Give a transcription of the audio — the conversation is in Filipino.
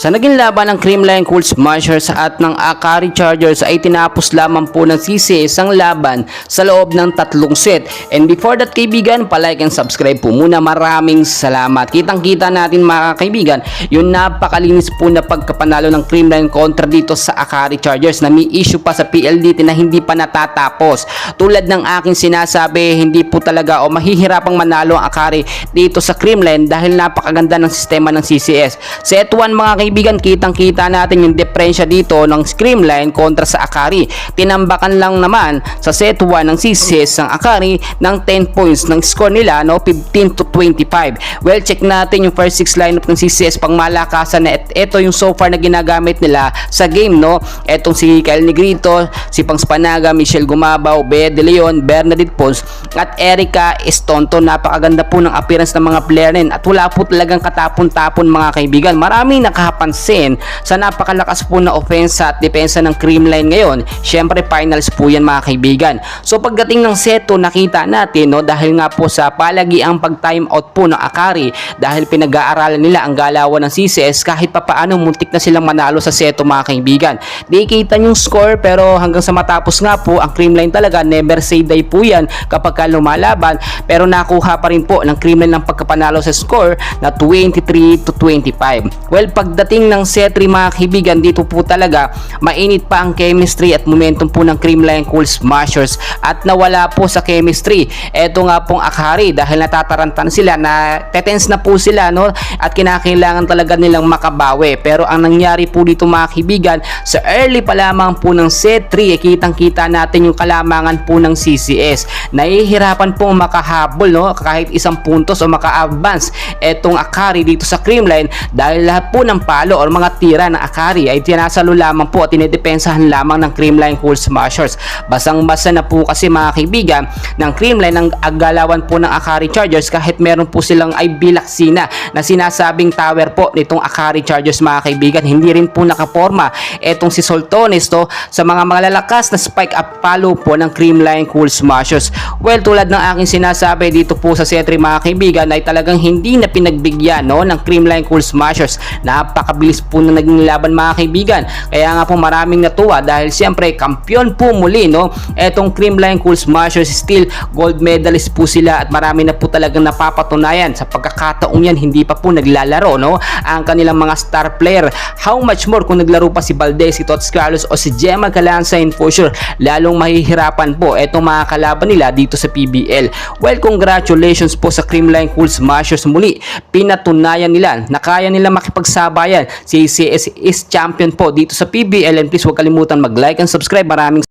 Sa naging laban ng Creamline Cool Smashers at ng Akari Chargers ay tinapos lamang po ng CCS ang laban sa loob ng 3 set. And before that kaibigan, palike and subscribe po muna. Maraming salamat. Kitang-kita natin mga kaibigan yung napakalinis po na pagkapanalo ng Creamline kontra dito sa Akari Chargers na may issue pa sa PLDT na hindi pa natatapos. Tulad ng aking sinasabi, hindi po talaga o mahihirapang manalo ang Akari dito sa Creamline dahil napakaganda ng sistema ng CCS. Set 1 mga kaibigan, kitang-kita natin yung diferensya dito ng Creamline kontra sa Akari. Tinambakan lang naman sa set 1 ng CCS ng Akari ng 10 points ng score nila, no, 15-25. Well, check natin yung first 6 lineup ng CCS pang malakasan na ito yung so far na ginagamit nila sa game, no. Etong si Kyle Negrito, si Pangspanaga, Michelle Gumabaw, Bea De Leon, Bernadette Pons at Erica Estonto. Napakaganda po ng appearance ng mga player nin at wala po talagang katapon-tapon mga kaibigan. Maraming nakapansin sa napakalakas po na offense at depensa ng Creamline ngayon. Syempre finals po yan mga kaibigan. So pagdating ng seto, nakita natin, no, dahil nga po sa palagiang pag-time out po ng Akari, dahil pinag-aaralan nila ang galawan ng CCS, kahit papaano muntik na silang manalo sa seto mga kaibigan. Di kita yung score pero hanggang sa matapos nga po ang Creamline talaga, never say die po yan kapag lumalaban, pero nakuha pa rin po ng Creamline ng pagkapanalo sa score na 23-25. Well, pagdating ng set 3 mga kaibigan, dito po talaga mainit pa ang chemistry at momentum po ng Creamline Cool Smashers at nawala po sa chemistry eto nga pong Akari dahil natatarantan sila, na tetens na po sila, no, at kinakailangan talaga nilang makabawi. Pero ang nangyari po dito mga kaibigan, sa early pa lamang po ng set 3 kitang-kita natin yung kalamangan po ng CCS. Nahihirapan po makahabol, no, kahit isang puntos o maka-advance etong Akari dito sa Creamline dahil lahat po ng palo o mga tira ng Akari ay tinasalo lamang po at tinidepensahan lamang ng Creamline Cool Smashers. Basang-basa na po kasi mga kaibigan ng Creamline ang galawan po ng Akari Chargers kahit meron po silang ay bilaksina na sinasabing tower po nitong Akari Chargers mga kaibigan. Hindi rin po nakaporma etong si Soltones, to, sa mga malalakas na spike up palo po ng Creamline Cool Smashers. Well, tulad ng aking sinasabi dito po sa set 3 mga kaibigan ay talagang hindi na pinagbigyan, no, ng Creamline Cool Smashers. Napakabilis po na naging laban mga kaibigan. Kaya nga po maraming natuwa dahil siyempre kampiyon po muli, no, etong Creamline Cool Smashers. Still gold medalist po sila at marami na po talagang napapatunayan sa pagkakataong yan hindi pa po naglalaro, no, ang kanilang mga star player. How much more kung naglaro pa si Valdez, si Tots Carlos o si Gemma Calanza, in for sure lalong mahihirapan po etong mga kalaban nila dito sa PBL. Well, congratulations po sa Creamline Cool Smashers. Muli pinatunayan nila na kaya nila makipagsabayan. CCS is champion po dito sa PBL, and please huwag kalimutan mag-like and subscribe. Maraming